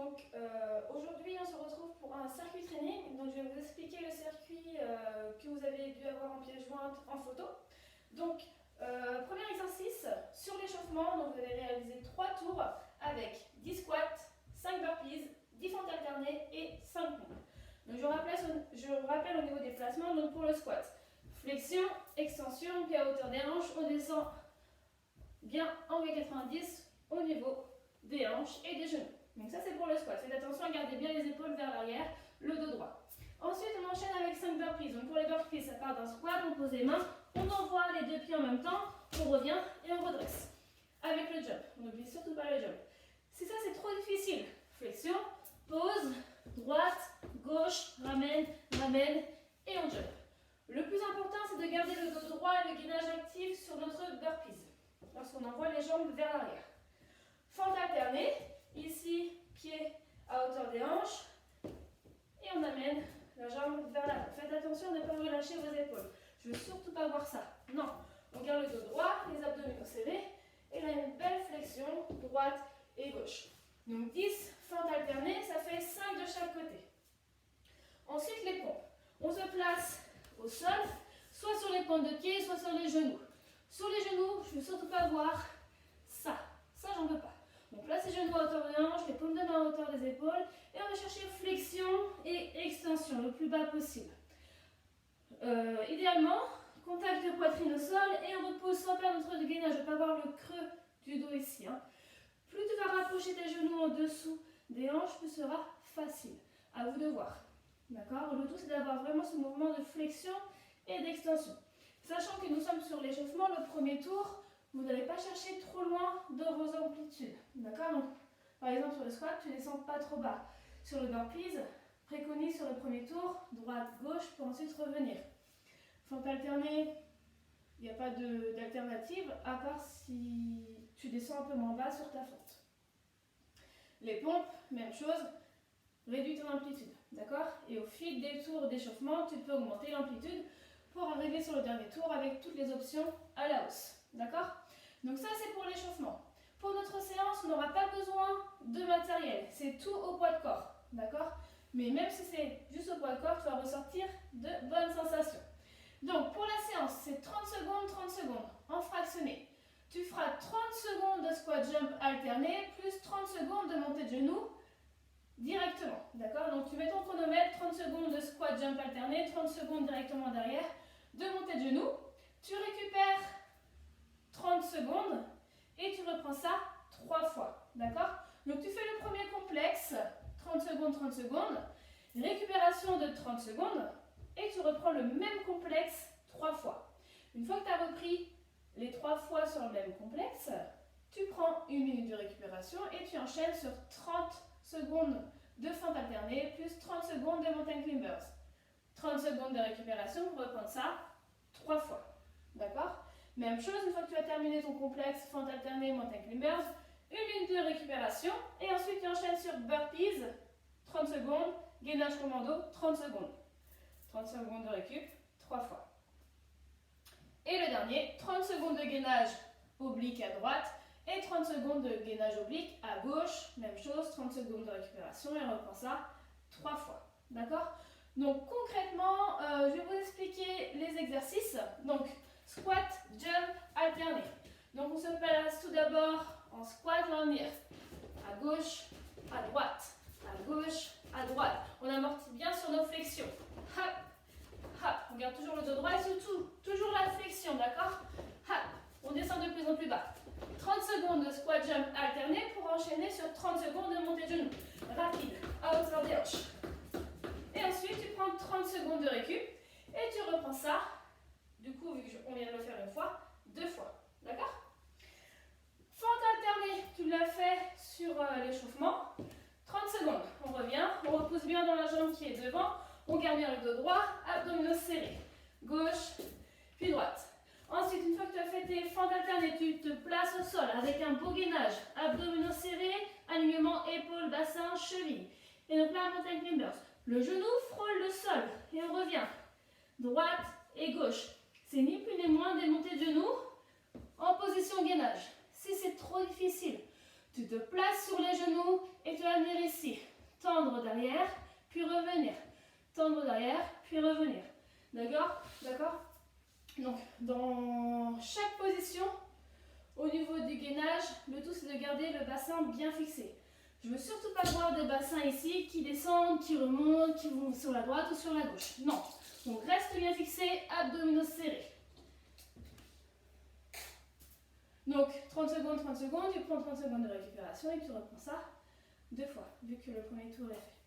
Donc aujourd'hui on se retrouve pour un circuit training. Donc je vais vous expliquer le circuit que vous avez dû avoir en pièce jointe en photo. Donc premier exercice sur l'échauffement, donc vous allez réaliser 3 tours avec 10 squats, 5 burpees, 10 fentes alternées et 5 pompes. Donc je rappelle au niveau des placements, donc pour le squat, flexion, extension, pied à hauteur des hanches, on descend bien en V90 au niveau des hanches et des genoux. Donc ça c'est pour le squat. Faites attention à garder bien les épaules vers l'arrière, le dos droit. Ensuite on enchaîne avec 5 burpees. Donc pour les burpees ça part d'un squat, on pose les mains, on envoie les 2 pieds en même temps, on revient et on redresse. Avec le jump, on n'oublie surtout pas le jump. Si ça c'est trop difficile, flexion, pause, droite, gauche, ramène, ramène et on jump. Le plus important c'est de garder le dos droit et le gainage actif sur notre burpees lorsqu'on envoie les jambes vers l'arrière. Fente alternée, ici, pied à hauteur des hanches, et on amène la jambe vers l'avant. Faites attention à ne pas relâcher vos épaules. Je ne veux surtout pas voir ça. Non, on garde le dos droit, les abdominaux serrés, et là une belle flexion, droite et gauche. Donc 10 fentes alternées, ça fait 5 de chaque côté. Ensuite les pompes. On se place au sol, soit sur les pointes de pied, soit sur les genoux. Sur les genoux, je ne veux surtout pas voir ça. Ça, j'en veux pas. Donc place les genoux à hauteur des hanches, les paumes de main à hauteur des épaules. Et on va chercher flexion et extension le plus bas possible. Idéalement, contact de poitrine au sol et on repose sans perdre notre gainage. Je ne veux pas voir le creux du dos ici. Plus tu vas rapprocher tes genoux en dessous des hanches, plus ce sera facile. À vous de voir. D'accord? Le tout, c'est d'avoir vraiment ce mouvement de flexion et d'extension. Sachant que nous sommes sur l'échauffement, le premier tour, vous n'allez pas chercher trop loin de vos amplitudes. D'accord? Donc, par exemple, sur le squat, tu ne descends pas trop bas. Sur le burpees, préconise sur le premier tour, droite, gauche, pour ensuite revenir. Fente alternée, il n'y a pas d'alternative, à part si tu descends un peu moins bas sur ta fente. Les pompes, même chose, réduis ton amplitude. D'accord? Et au fil des tours d'échauffement, tu peux augmenter l'amplitude pour arriver sur le dernier tour avec toutes les options à la hausse. D'accord? Donc ça c'est pour l'échauffement. Pour notre séance, on n'aura pas besoin de matériel. C'est tout au poids de corps. D'accord? Mais même si c'est juste au poids de corps, tu vas ressortir de bonnes sensations. Donc pour la séance, c'est 30 secondes en fractionné. Tu feras 30 secondes de squat jump alterné plus 30 secondes de montée de genoux directement. D'accord? Donc tu mets ton chronomètre, 30 secondes de squat jump alterné, 30 secondes directement derrière de montée de genoux. Tu récupères 30 secondes et tu reprends ça 3 fois. D'accord? Donc tu fais le premier complexe, 30 secondes, récupération de 30 secondes et tu reprends le même complexe 3 fois. Une fois que tu as repris les 3 fois sur le même complexe, tu prends 1 minute de récupération et tu enchaînes sur 30 secondes de fente alternée plus 30 secondes de mountain climbers. 30 secondes de récupération pour reprendre ça 3 fois. D'accord? Même chose, une fois que tu as terminé ton complexe fente alternée, mountain climbers, 1 minute de récupération et ensuite tu enchaînes sur burpees, 30 secondes, gainage commando, 30 secondes. 30 secondes de récup, 3 fois. Et le dernier, 30 secondes de gainage oblique à droite et 30 secondes de gainage oblique à gauche, même chose, 30 secondes de récupération et on reprend ça 3 fois. D'accord? Donc concrètement, je vais vous expliquer les exercices. Donc squat, jump, alterné. Donc on se place tout d'abord en squat linéaire. À gauche, à droite, à gauche, à droite. On amortit bien sur nos flexions. Hop, hop. On garde toujours le dos droit et surtout, toujours la flexion, d'accord? Hop. On descend de plus en plus bas. 30 secondes de squat jump alterné pour enchaîner sur 30 secondes de montée de genoux. Rapide, à hauteur des hanches. Et ensuite, tu prends 30 secondes de récup et tu reprends ça. Du coup, vu qu'on vient de le faire une fois, 2 fois. D'accord? Fente alternée, tu l'as fait sur l'échauffement. 30 secondes. On revient, on repousse bien dans la jambe qui est devant. On garde bien le dos droit, abdominaux serrés. Gauche, puis droite. Ensuite, une fois que tu as fait tes fentes alternées, tu te places au sol avec un beau gainage. Abdominaux serrés, alignement épaules, bassin, cheville. Et donc là, mountain climbers. Le genou frôle le sol et on revient. Droite et gauche. C'est ni plus ni moins des montées de genoux en position gainage. Si c'est trop difficile, tu Tu te places sur les genoux et tu vas venir ici. Tendre derrière, puis revenir. Tendre derrière, puis revenir. D'accord? D'accord? Donc, dans chaque position, au niveau du gainage, le tout c'est de garder le bassin bien fixé. Je ne veux surtout pas voir des bassins ici qui descendent, qui remontent, qui vont sur la droite ou sur la gauche. Non. Donc reste bien fixé, abdominaux serrés. Donc 30 secondes, tu prends 30 secondes de récupération et tu reprends ça 2 fois, vu que le premier tour est fait.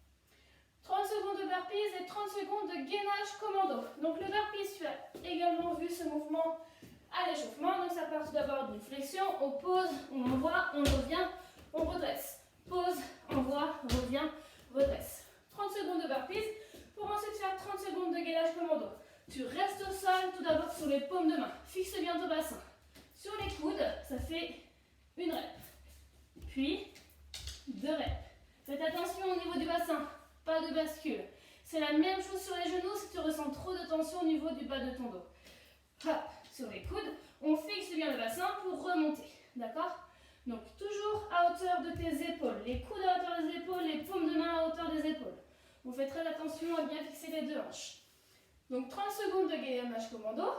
30 secondes de burpees et 30 secondes de gainage commando. Donc le burpees, tu as également vu ce mouvement à l'échauffement. Donc ça part tout d'abord d'une flexion, on pose, on envoie, on revient, on redresse. Pose, envoie, revient, redresse. 30 secondes de burpees pour ensuite faire 30 secondes de gainage commando. Tu restes au sol tout d'abord sur les paumes de main. Fixe bien ton bassin. Sur les coudes, ça fait une rep. Puis 2 reps. Faites attention au niveau du bassin, pas de bascule. C'est la même chose sur les genoux si tu ressens trop de tension au niveau du bas de ton dos. Hop, sur les coudes, on fixe bien le bassin pour remonter. D'accord? Donc toujours à hauteur de tes épaules. Les coudes à hauteur des épaules, les paumes de main à hauteur des épaules. On fait très attention à bien fixer les 2 hanches. Donc 30 secondes de gainage commando,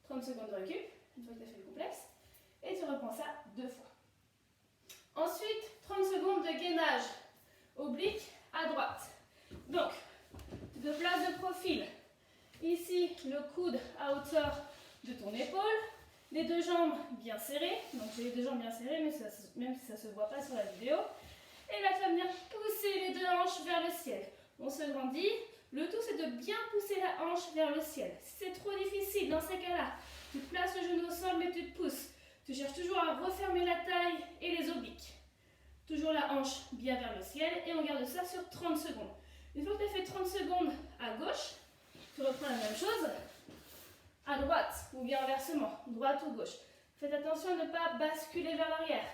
30 secondes de récup, une fois que tu as fait le complexe, et tu reprends ça 2 fois. Ensuite, 30 secondes de gainage oblique à droite. Donc, tu te places de profil. Ici, le coude à hauteur de ton épaule, les 2 jambes bien serrées. Donc, j'ai les 2 jambes bien serrées, mais même si ça ne se voit pas sur la vidéo. Et là, tu vas venir pousser les 2 hanches vers le ciel. On se grandit. Le tout, c'est de bien pousser la hanche vers le ciel. Si c'est trop difficile, dans ces cas-là, tu places le genou au sol, mais tu te pousses. Tu cherches toujours à refermer la taille et les obliques. Toujours la hanche bien vers le ciel et on garde ça sur 30 secondes. Une fois que tu as fait 30 secondes à gauche, tu reprends la même chose à droite ou bien inversement, droite ou gauche. Faites attention à ne pas basculer vers l'arrière.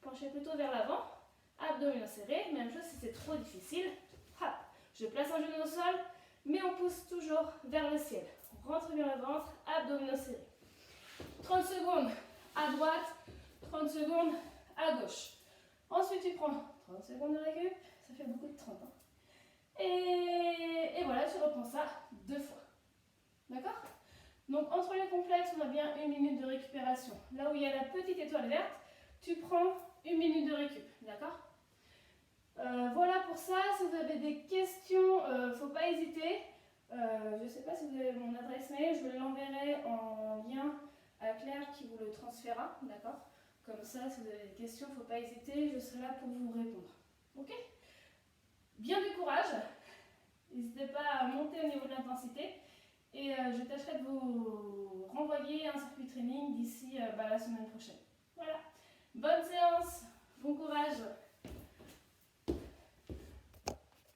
Penchez plutôt vers l'avant. Abdominaux serrés, même chose si c'est trop difficile. Hop. Je place un genou au sol, mais on pousse toujours vers le ciel. On rentre bien le ventre, abdominaux serrés. 30 secondes à droite, 30 secondes à gauche. Ensuite, tu prends 30 secondes de récup, ça fait beaucoup de 30. Hein. Et voilà, tu reprends ça 2 fois. D'accord? Donc, entre les complexes, on a bien 1 minute de récupération. Là où il y a la petite étoile verte, tu prends 1 minute de récup. D'accord? Voilà pour ça. Si vous avez des questions, il ne faut pas hésiter. Je ne sais pas si vous avez mon adresse mail, je l'enverrai en lien à Claire qui vous le transférera. D'accord? Comme ça, si vous avez des questions, il ne faut pas hésiter, je serai là pour vous répondre. Ok? Bien du courage. N'hésitez pas à monter au niveau de l'intensité. Et je tâcherai de vous renvoyer un circuit training d'ici la semaine prochaine. Voilà. Bonne séance. Bon courage.